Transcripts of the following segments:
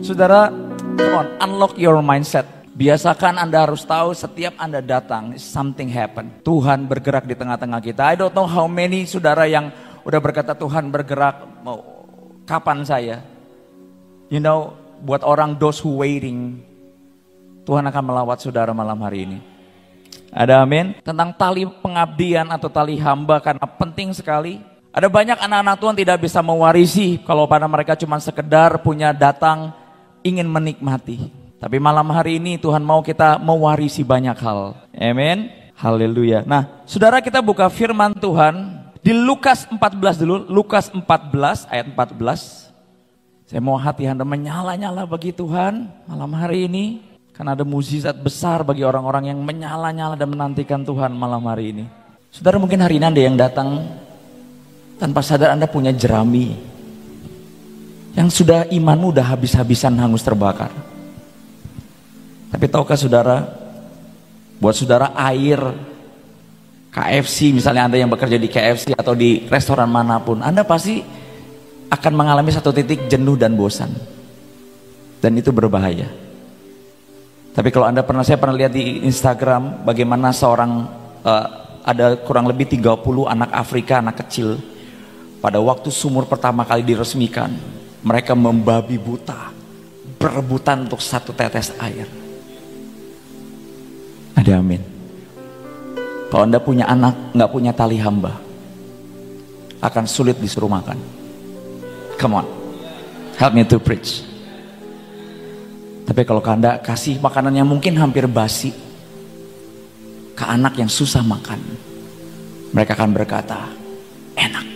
Saudara, come on, unlock your mindset. Biasakan Anda harus tahu setiap Anda datang, something happen. Tuhan bergerak di tengah-tengah kita. I don't know how many saudara yang udah berkata Tuhan bergerak, mau kapan saya? You know, buat orang those who waiting, Tuhan akan melawat saudara malam hari ini. Ada amin? Tentang tali pengabdian atau tali hamba, karena penting sekali. Ada banyak anak-anak Tuhan tidak bisa mewarisi kalau pada mereka cuma sekedar punya datang ingin menikmati. Tapi malam hari ini Tuhan mau kita mewarisi banyak hal. Amin. Haleluya. Nah, saudara, kita buka firman Tuhan di Lukas 14 dulu. Lukas 14 ayat 14. Saya mau hati Anda menyala-nyala bagi Tuhan malam hari ini. Karena ada mukjizat besar bagi orang-orang yang menyala-nyala dan menantikan Tuhan malam hari ini. Saudara, mungkin hari ini Anda yang datang tanpa sadar Anda punya jerami. Yang sudah imanmu udah habis-habisan hangus terbakar. Tapi tahukah saudara, buat saudara air KFC, misalnya Anda yang bekerja di KFC atau di restoran manapun, Anda pasti akan mengalami satu titik jenuh dan bosan. Dan itu berbahaya. Tapi kalau Anda saya pernah lihat di Instagram bagaimana seorang, ada kurang lebih 30 anak Afrika, anak kecil, pada waktu sumur pertama kali diresmikan, mereka membabi buta, berebutan untuk satu tetes air. Ada amin. Kalau Anda punya anak nggak punya tali hamba, akan sulit disuruh makan. Come on, help me to preach. Tapi kalau Anda kasih makanan yang mungkin hampir basi ke anak yang susah makan, mereka akan berkata, enak.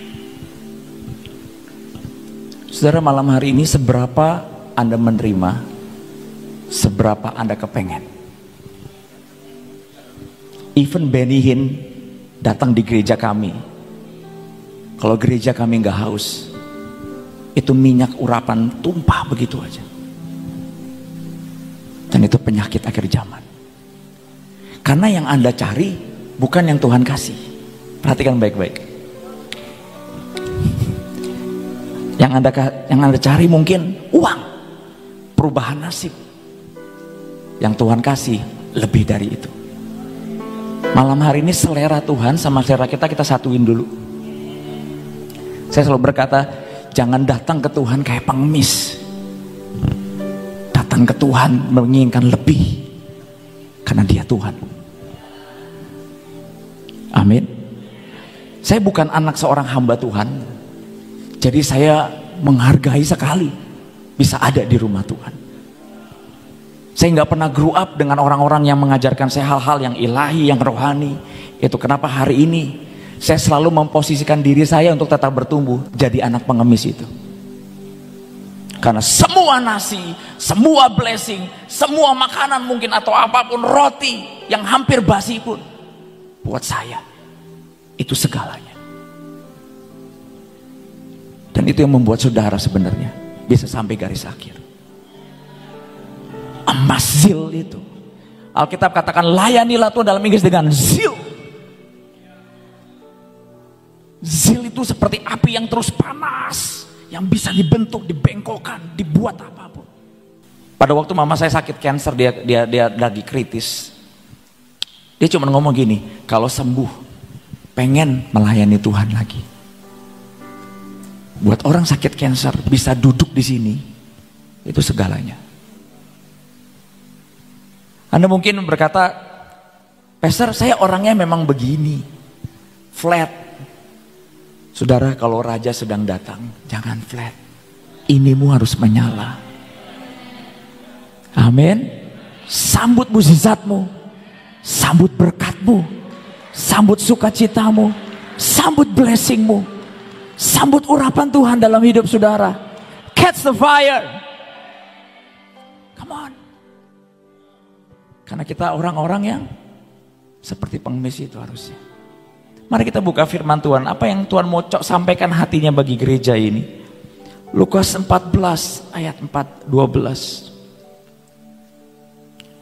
Saudara, malam hari ini seberapa Anda menerima, seberapa Anda kepengen. Even Benny Hinn datang di gereja kami. Kalau gereja kami nggak haus, itu minyak urapan tumpah begitu aja. Dan itu penyakit akhir zaman. Karena yang Anda cari bukan yang Tuhan kasih. Perhatikan baik-baik. Yang Anda cari mungkin uang, perubahan nasib. Yang Tuhan kasih lebih dari itu. Malam hari ini selera Tuhan sama selera kita satuin dulu. Saya selalu berkata, jangan datang ke Tuhan kayak pengemis. Datang ke Tuhan menginginkan lebih, karena Dia Tuhan. Amin. Saya bukan anak seorang hamba Tuhan, jadi saya menghargai sekali bisa ada di rumah Tuhan. Saya nggak pernah grow up dengan orang-orang yang mengajarkan saya hal-hal yang ilahi, yang rohani. Itu kenapa hari ini saya selalu memposisikan diri saya untuk tetap bertumbuh jadi anak pengemis itu. Karena semua nasi, semua blessing, semua makanan mungkin atau apapun, roti yang hampir basi pun, buat saya itu segalanya. Dan itu yang membuat saudara sebenarnya bisa sampai garis akhir. Emas zil itu, Alkitab katakan layanilah Tuhan dalam Inggris dengan zil. Zil itu seperti api yang terus panas, yang bisa dibentuk, dibengkokkan, dibuat apapun. Pada waktu mama saya sakit kanker, dia lagi kritis. Dia cuma ngomong gini, kalau sembuh pengen melayani Tuhan lagi. Buat orang sakit kanker bisa duduk di sini, itu segalanya. Anda mungkin berkata, Pastor, saya orangnya memang begini, flat. Saudara, kalau raja sedang datang, jangan flat. Inimu harus menyala. Amin. Sambut mukjizatmu, sambut berkatmu, sambut sukacitamu, sambut blessingmu, sambut urapan Tuhan dalam hidup saudara. Catch the fire. Come on. Karena kita orang-orang yang seperti pengemis itu harusnya. Mari kita buka firman Tuhan. Apa yang Tuhan mau sampaikan hatinya bagi gereja ini. Lukas 14 ayat 12.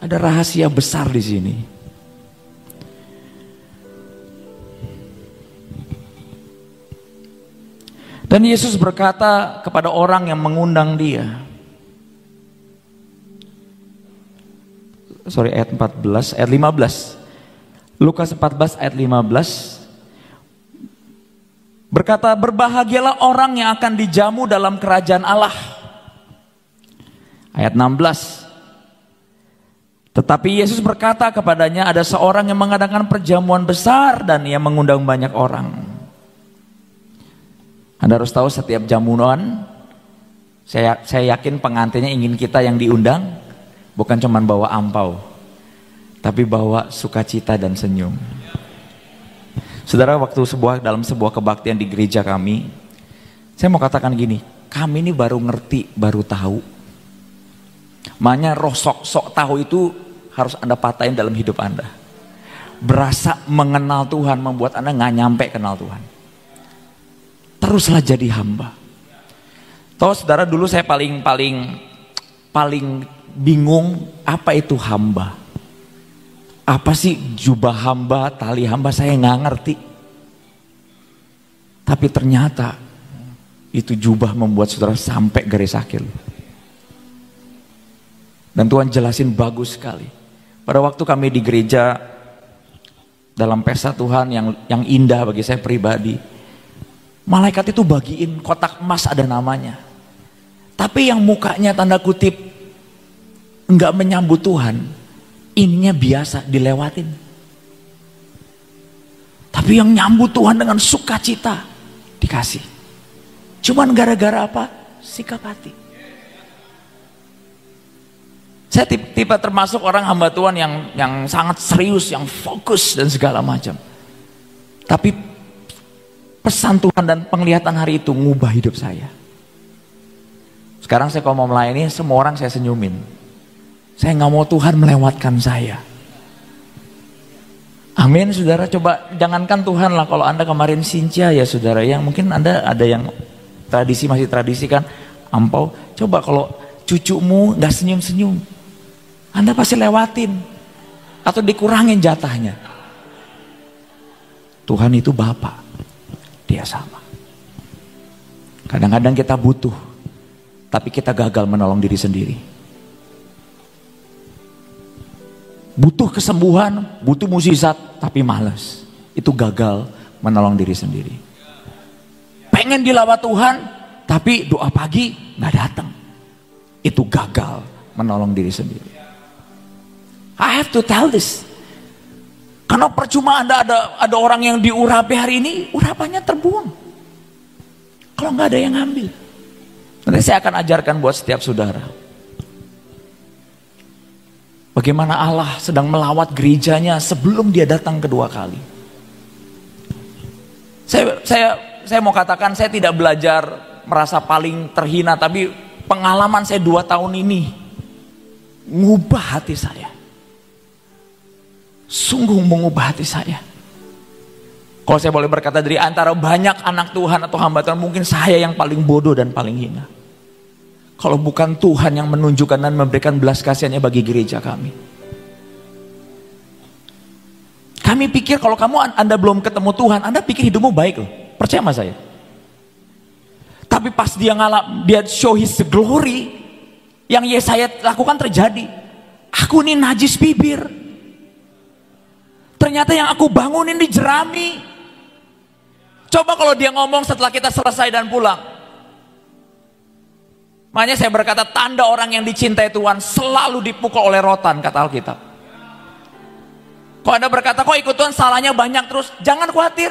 Ada rahasia besar di sini. Dan Yesus berkata kepada orang yang mengundang dia, ayat 14, ayat 15. Lukas 14 ayat 15 berkata, berbahagialah orang yang akan dijamu dalam kerajaan Allah. Ayat 16. Tetapi Yesus berkata kepadanya, ada seorang yang mengadakan perjamuan besar dan ia mengundang banyak orang. Anda harus tahu setiap jamuan, saya yakin pengantinnya ingin kita yang diundang bukan cuma bawa ampau, tapi bawa sukacita dan senyum. Saudara, waktu dalam sebuah kebaktian di gereja kami, saya mau katakan gini, kami ini baru ngerti, baru tahu. Makanya roh sok tahu itu harus Anda patahin dalam hidup Anda. Berasa mengenal Tuhan membuat Anda nggak nyampe kenal Tuhan. Teruslah jadi hamba. Tahu saudara, dulu saya paling bingung apa itu hamba. Apa sih jubah hamba, tali hamba, saya nggak ngerti. Tapi ternyata itu jubah membuat saudara sampai garis akhir. Dan Tuhan jelasin bagus sekali. Pada waktu kami di gereja dalam pesta Tuhan yang indah bagi saya pribadi, malaikat itu bagiin kotak emas ada namanya. Tapi yang mukanya tanda kutip enggak menyambut Tuhan, ininya biasa dilewatin. Tapi yang nyambut Tuhan dengan sukacita dikasih. Cuman gara-gara apa? Sikap hati. Saya tipe termasuk orang hamba Tuhan yang sangat serius, yang fokus dan segala macam. Tapi pesan Tuhan dan penglihatan hari itu ngubah hidup saya. Sekarang saya kalau mau melayani, semua orang saya senyumin. Saya nggak mau Tuhan melewatkan saya. Amin, saudara. Coba jangankan Tuhan lah, kalau Anda kemarin Sincia ya saudara, yang mungkin Anda ada yang masih tradisi kan, ampau. Coba kalau cucumu nggak senyum-senyum, Anda pasti lewatin atau dikurangin jatahnya. Tuhan itu Bapa, Dia sama. Kadang-kadang kita butuh, tapi kita gagal menolong diri sendiri. Butuh kesembuhan, butuh mukjizat, tapi malas. Itu gagal menolong diri sendiri. Pengen dilawat Tuhan, tapi doa pagi nggak datang. Itu gagal menolong diri sendiri. I have to tell this. Karena percuma ada orang yang diurapi hari ini, urapannya terbuang. Kalau nggak ada yang ngambil. Nanti saya akan ajarkan buat setiap saudara. Bagaimana Allah sedang melawat gerejanya sebelum Dia datang kedua kali. Saya mau katakan, saya tidak belajar merasa paling terhina, tapi pengalaman saya 2 tahun ini ngubah hati saya. Sungguh mengubah hati saya. Kalau saya boleh berkata, dari antara banyak anak Tuhan atau hamba Tuhan, mungkin saya yang paling bodoh dan paling hina. Kalau bukan Tuhan yang menunjukkan dan memberikan belas kasihannya bagi gereja kami. Kami pikir kalau Anda belum ketemu Tuhan, Anda pikir hidupmu baik loh. Percaya sama saya. Tapi pas dia show His glory, yang Yesaya lakukan terjadi. Aku ini najis bibir. Ternyata yang aku bangunin dijerami. Coba kalau dia ngomong setelah kita selesai dan pulang. Makanya saya berkata, tanda orang yang dicintai Tuhan selalu dipukul oleh rotan, kata Alkitab. Kalau Anda berkata, kok ikut Tuhan salahnya banyak terus, jangan khawatir.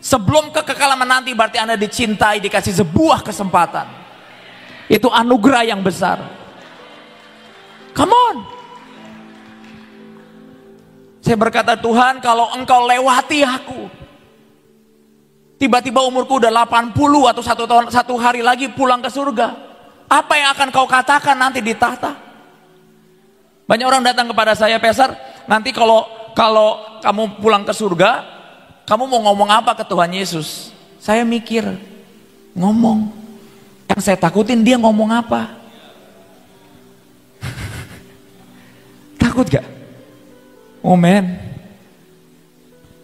Sebelum kekekalan menanti, berarti Anda dicintai, dikasih sebuah kesempatan. Itu anugerah yang besar. Come on. Saya berkata, Tuhan, kalau Engkau lewati aku, tiba-tiba umurku udah 80 atau 1 tahun, 1 hari lagi pulang ke surga, apa yang akan Kau katakan nanti di tahta? Banyak orang datang kepada saya, Pastor, nanti kalau kamu pulang ke surga, kamu mau ngomong apa ke Tuhan Yesus? Saya mikir, ngomong. Yang saya takutin dia ngomong apa? Takut gak? Oh man,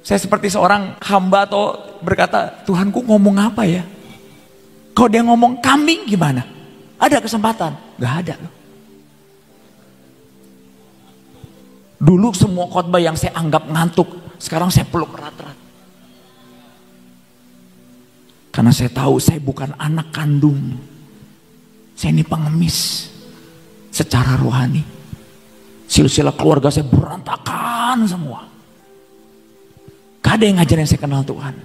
saya seperti seorang hamba atau berkata, Tuhanku ngomong apa ya? Kalau dia ngomong kambing gimana? Ada kesempatan? Gak ada loh. Dulu semua khotbah yang saya anggap ngantuk, sekarang saya peluk erat-erat. Karena saya tahu saya bukan anak kandung. Saya ini pengemis secara rohani. Silsilah keluarga saya berantakan semua. Gak ada yang ngajarin saya kenal Tuhan.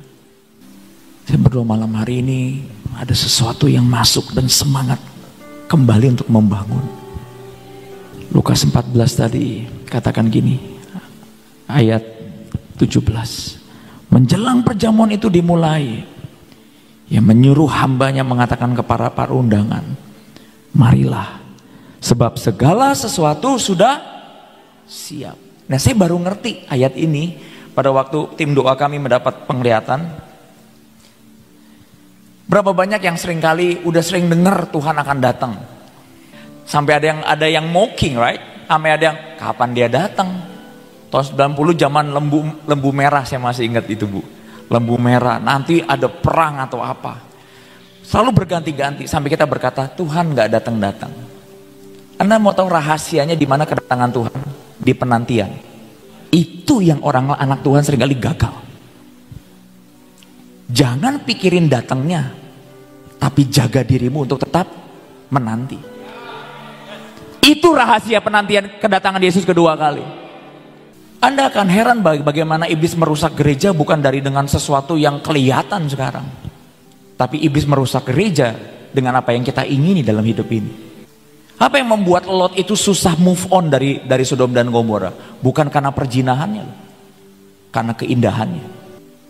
Saya berdoa malam hari ini ada sesuatu yang masuk dan semangat kembali untuk membangun. Lukas 14 tadi katakan gini, ayat 17. Menjelang perjamuan itu dimulai, ia menyuruh hambanya mengatakan kepada para undangan, marilah, sebab segala sesuatu sudah siap. Nah, saya baru ngerti ayat ini pada waktu tim doa kami mendapat penglihatan. Berapa banyak yang udah sering dengar Tuhan akan datang. Sampai ada yang mocking, right? Sampai ada yang kapan dia datang? Tahun 90 zaman lembu merah, saya masih ingat itu, Bu. Lembu merah, nanti ada perang atau apa. Selalu berganti-ganti sampai kita berkata, Tuhan nggak datang-datang. Anda mau tahu rahasianya di mana kedatangan Tuhan? Di penantian. Itu yang anak Tuhan seringkali gagal. Jangan pikirin datangnya, tapi jaga dirimu untuk tetap menanti. Itu rahasia penantian kedatangan Yesus kedua kali. Anda akan heran bagaimana iblis merusak gereja bukan dengan sesuatu yang kelihatan sekarang. Tapi iblis merusak gereja dengan apa yang kita ingini dalam hidup ini. Apa yang membuat Lot itu susah move on dari Sodom dan Gomora? Bukan karena perjinahannya, karena keindahannya.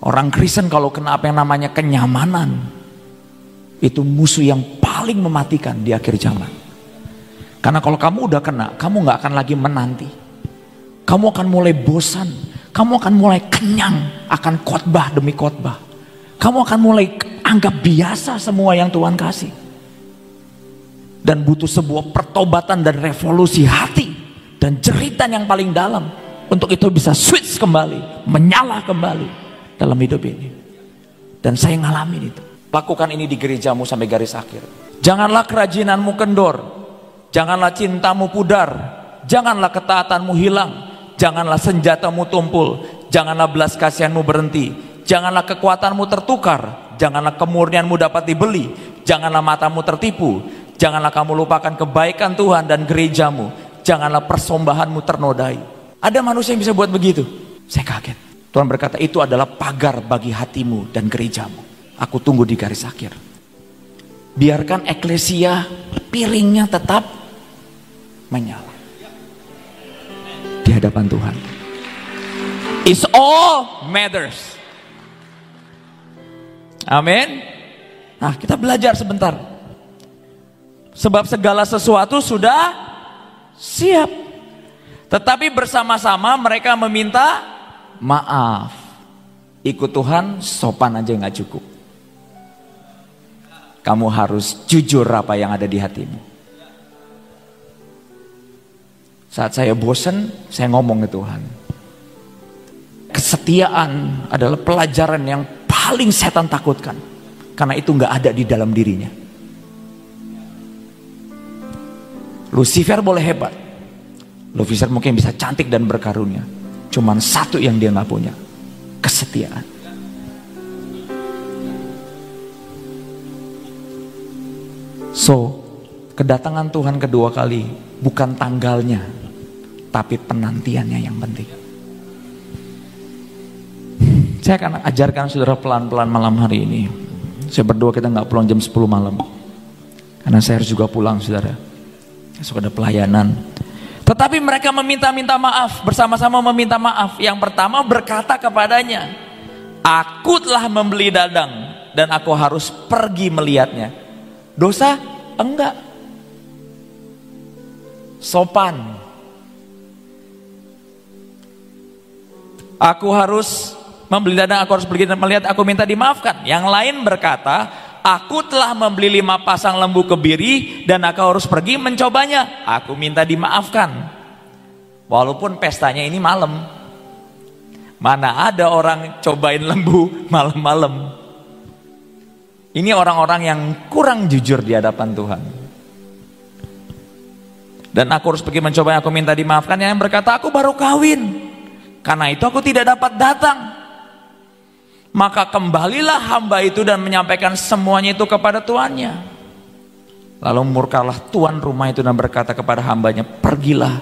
Orang Kristen kalau kena apa yang namanya kenyamanan, itu musuh yang paling mematikan di akhir zaman. Karena kalau kamu udah kena, kamu gak akan lagi menanti. Kamu akan mulai bosan, kamu akan mulai kenyang akan khotbah demi khotbah. Kamu akan mulai anggap biasa semua yang Tuhan kasih. Dan butuh sebuah pertobatan dan revolusi hati dan jeritan yang paling dalam untuk itu bisa switch kembali, menyala kembali dalam hidup ini. Dan saya ngalamin itu. Lakukan ini di gerejamu sampai garis akhir. Janganlah kerajinanmu kendor, janganlah cintamu pudar, janganlah ketaatanmu hilang, janganlah senjatamu tumpul, janganlah belas kasihanmu berhenti, janganlah kekuatanmu tertukar, janganlah kemurnianmu dapat dibeli, janganlah matamu tertipu, janganlah kamu lupakan kebaikan Tuhan dan gerejamu, janganlah persembahanmu ternodai. Ada manusia yang bisa buat begitu? Saya kaget. Tuhan berkata itu adalah pagar bagi hatimu dan gerejamu. Aku tunggu di garis akhir. Biarkan eklesia piringnya tetap menyala di hadapan Tuhan. It's all matters. Amin. Nah, kita belajar sebentar. Sebab segala sesuatu sudah siap. Tetapi bersama-sama mereka meminta maaf. Ikut Tuhan sopan aja nggak cukup. Kamu harus jujur apa yang ada di hatimu. Saat saya bosan, saya ngomong ke Tuhan. Kesetiaan adalah pelajaran yang paling setan takutkan. Karena itu nggak ada di dalam dirinya. Lucifer boleh hebat. Lucifer mungkin bisa cantik dan berkarunia. Cuman satu yang dia nggak punya. Kesetiaan. So, kedatangan Tuhan kedua kali bukan tanggalnya, tapi penantiannya yang penting. Saya akan ajarkan saudara pelan-pelan malam hari ini. Saya berdoa kita nggak pulang jam 10 malam. Karena saya harus juga pulang, saudara. Besok ada pelayanan. Tetapi mereka meminta maaf, bersama-sama meminta maaf. Yang pertama berkata kepadanya, aku telah membeli ladang dan aku harus pergi melihatnya. Dosa? Enggak. Sopan. Aku harus membeli ladang, aku harus pergi melihat, aku minta dimaafkan. Yang lain berkata, aku telah membeli 5 pasang lembu kebiri dan aku harus pergi mencobanya. Aku minta dimaafkan. Walaupun pestanya ini malam. Mana ada orang cobain lembu malam-malam. Ini orang-orang yang kurang jujur di hadapan Tuhan. Dan aku harus pergi mencoba, aku minta dimaafkan. Yang berkata, aku baru kawin, karena itu aku tidak dapat datang. Maka kembalilah hamba itu dan menyampaikan semuanya itu kepada tuannya. Lalu murkalah tuan rumah itu dan berkata kepada hambanya, pergilah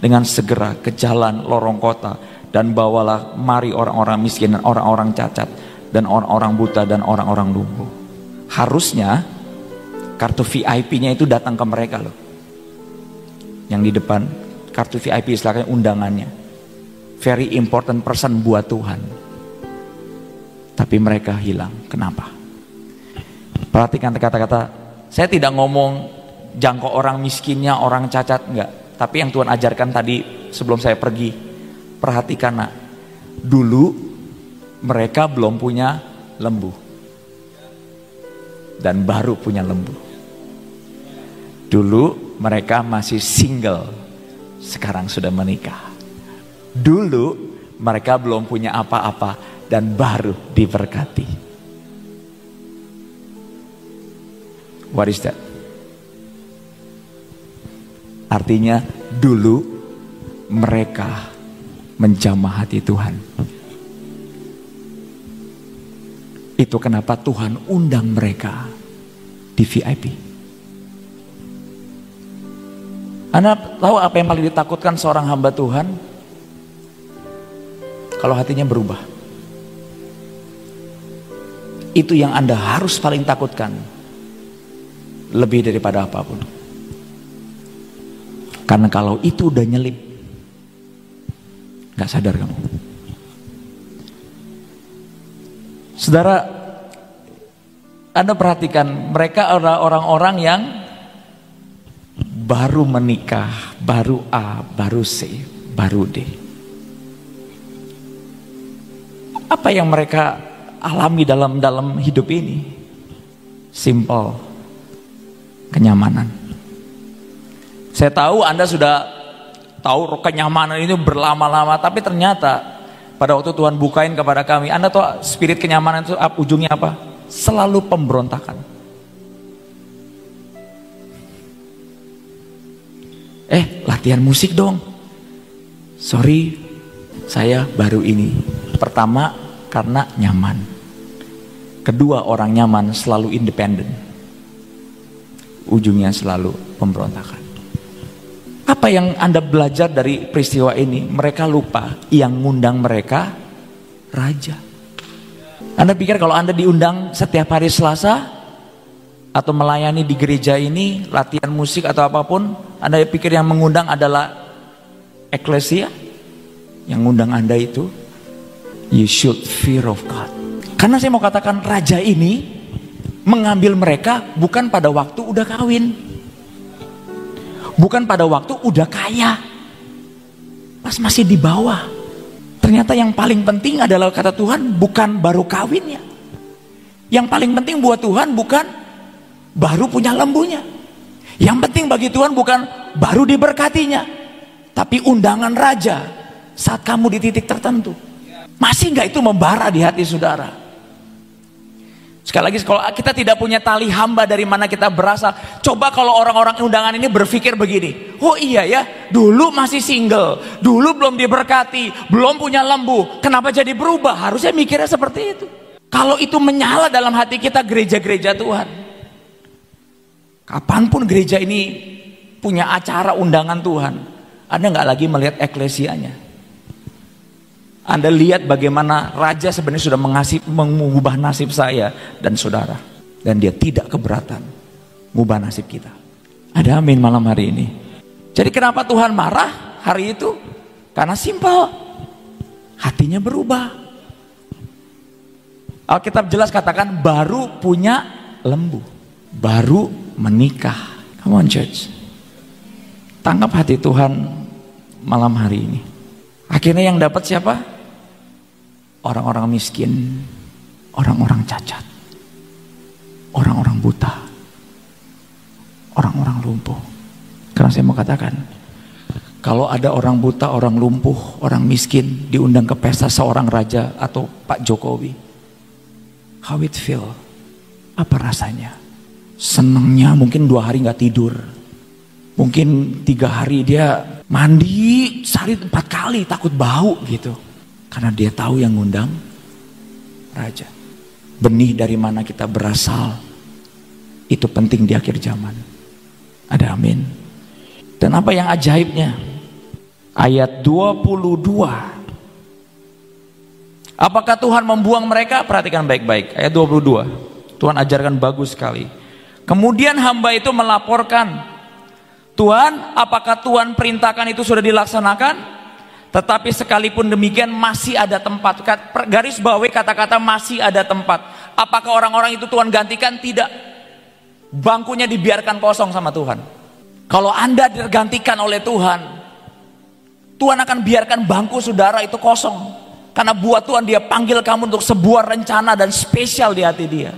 dengan segera ke jalan lorong kota dan bawalah mari orang-orang miskin dan orang-orang cacat dan orang-orang buta dan orang-orang lumpuh. Harusnya kartu VIP-nya itu datang ke mereka loh. Yang di depan kartu VIP istilahnya undangannya, very important person buat Tuhan. Tapi mereka hilang. Kenapa? Perhatikan kata-kata. Saya tidak ngomong jangkau orang miskinnya, orang cacat, enggak. Tapi yang Tuhan ajarkan tadi sebelum saya pergi, perhatikan nak, dulu mereka belum punya lembu dan baru punya lembu. Dulu mereka masih single, sekarang sudah menikah. Dulu mereka belum punya apa-apa dan baru diberkati. What is that? Artinya dulu mereka menjamah hati Tuhan. Itu kenapa Tuhan undang mereka di VIP. Anda tahu apa yang paling ditakutkan seorang hamba Tuhan? Kalau hatinya berubah. Itu yang Anda harus paling takutkan, lebih daripada apapun. Karena kalau itu udah nyelip, gak sadar kamu. Saudara, Anda perhatikan, mereka adalah orang-orang yang baru menikah, baru A, baru C, baru D. Apa yang mereka alami dalam hidup ini? Simple, kenyamanan. Saya tahu Anda sudah tahu kenyamanan itu berlama-lama, tapi ternyata pada waktu Tuhan bukain kepada kami, Anda tahu spirit kenyamanan itu ujungnya apa? Selalu pemberontakan. Latihan musik dong. Sorry, saya baru ini. Pertama, karena nyaman. Kedua, orang nyaman selalu independen. Ujungnya selalu pemberontakan. Apa yang Anda belajar dari peristiwa ini? Mereka lupa yang ngundang mereka raja. Anda pikir kalau Anda diundang setiap hari Selasa atau melayani di gereja ini, latihan musik atau apapun, Anda pikir yang mengundang adalah eklesia? Yang ngundang Anda itu, you should fear of God. Karena saya mau katakan, raja ini mengambil mereka bukan pada waktu udah kawin, bukan pada waktu udah kaya, pas masih di bawah. Ternyata yang paling penting adalah kata Tuhan bukan baru kawinnya. Yang paling penting buat Tuhan bukan baru punya lembunya. Yang penting bagi Tuhan bukan baru diberkatinya, tapi undangan raja saat kamu di titik tertentu. Masih nggak itu membara di hati saudara? Sekali lagi, kalau kita tidak punya tali hamba, dari mana kita berasal? Coba kalau orang-orang undangan ini berpikir begini, oh iya ya, dulu masih single, dulu belum diberkati, belum punya lembu, kenapa jadi berubah? Harusnya mikirnya seperti itu. Kalau itu menyala dalam hati kita, gereja-gereja Tuhan, kapanpun gereja ini punya acara undangan Tuhan, Anda nggak lagi melihat eklesianya. Anda lihat bagaimana raja sebenarnya sudah mengubah nasib saya dan saudara. Dan dia tidak keberatan mengubah nasib kita. Ada amin malam hari ini. Jadi kenapa Tuhan marah hari itu? Karena simpel, hatinya berubah. Alkitab jelas katakan baru punya lembu, baru menikah. Come on church, tangkap hati Tuhan malam hari ini. Akhirnya yang dapat siapa? Orang-orang miskin, orang-orang cacat, orang-orang buta, orang-orang lumpuh. Karena saya mau katakan, kalau ada orang buta, orang lumpuh, orang miskin diundang ke pesta seorang raja atau Pak Jokowi, how it feel? Apa rasanya? Senangnya mungkin 2 hari nggak tidur, Mungkin 3 hari dia mandi sehari 4 kali, takut bau gitu. Karena dia tahu yang ngundang raja. Benih dari mana kita berasal, itu penting di akhir zaman. Ada amin. Dan apa yang ajaibnya? Ayat 22. Apakah Tuhan membuang mereka? Perhatikan baik-baik. Ayat 22. Tuhan ajarkan bagus sekali. Kemudian hamba itu melaporkan, Tuhan, apakah Tuhan perintahkan itu sudah dilaksanakan? Tetapi sekalipun demikian masih ada tempat. Garis bawahi kata-kata masih ada tempat. Apakah orang-orang itu Tuhan gantikan? Tidak. Bangkunya dibiarkan kosong sama Tuhan. Kalau Anda digantikan oleh Tuhan, Tuhan akan biarkan bangku saudara itu kosong. Karena buat Tuhan dia panggil kamu untuk sebuah rencana dan spesial di hati dia.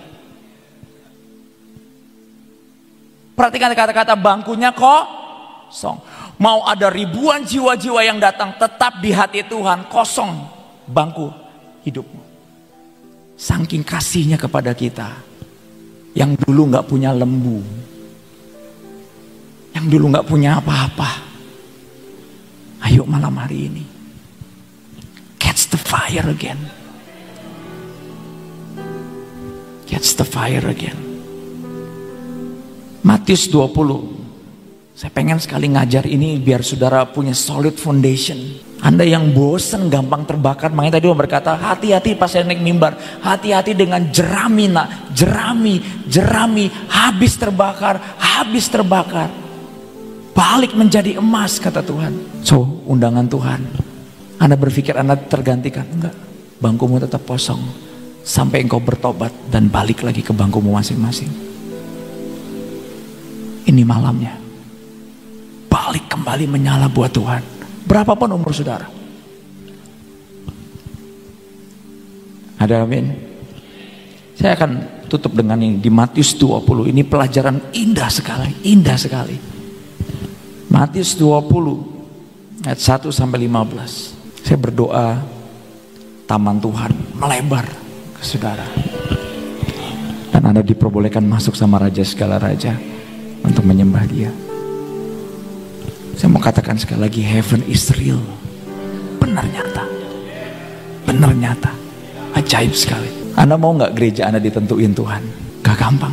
Perhatikan kata-kata bangkunya kosong. Mau ada ribuan jiwa-jiwa yang datang, tetap di hati Tuhan kosong bangku hidupmu. Saking kasihnya kepada kita. Yang dulu gak punya lembu, yang dulu gak punya apa-apa, ayo malam hari ini catch the fire again. Catch the fire again. Matius 20. Saya pengen sekali ngajar ini biar saudara punya solid foundation. Anda yang bosan gampang terbakar, makanya tadi Om berkata hati-hati pas saya naik mimbar, hati-hati dengan jerami nak, jerami habis terbakar, balik menjadi emas kata Tuhan. So undangan Tuhan, Anda berpikir Anda tergantikan? Enggak, bangkumu tetap kosong sampai engkau bertobat dan balik lagi ke bangkumu masing-masing. Ini malamnya, balik kembali menyala buat Tuhan. Berapapun umur saudara. Ada amin. Saya akan tutup dengan ini di Matius 20. Ini pelajaran indah sekali. Matius 20 ayat 1 sampai 15. Saya berdoa taman Tuhan melebar ke saudara. Dan Anda diperbolehkan masuk sama raja segala raja untuk menyembah dia. Saya mau katakan sekali lagi, heaven is real. Benar nyata, ajaib sekali. Anda mau gak gereja Anda ditentuin Tuhan? Gak gampang.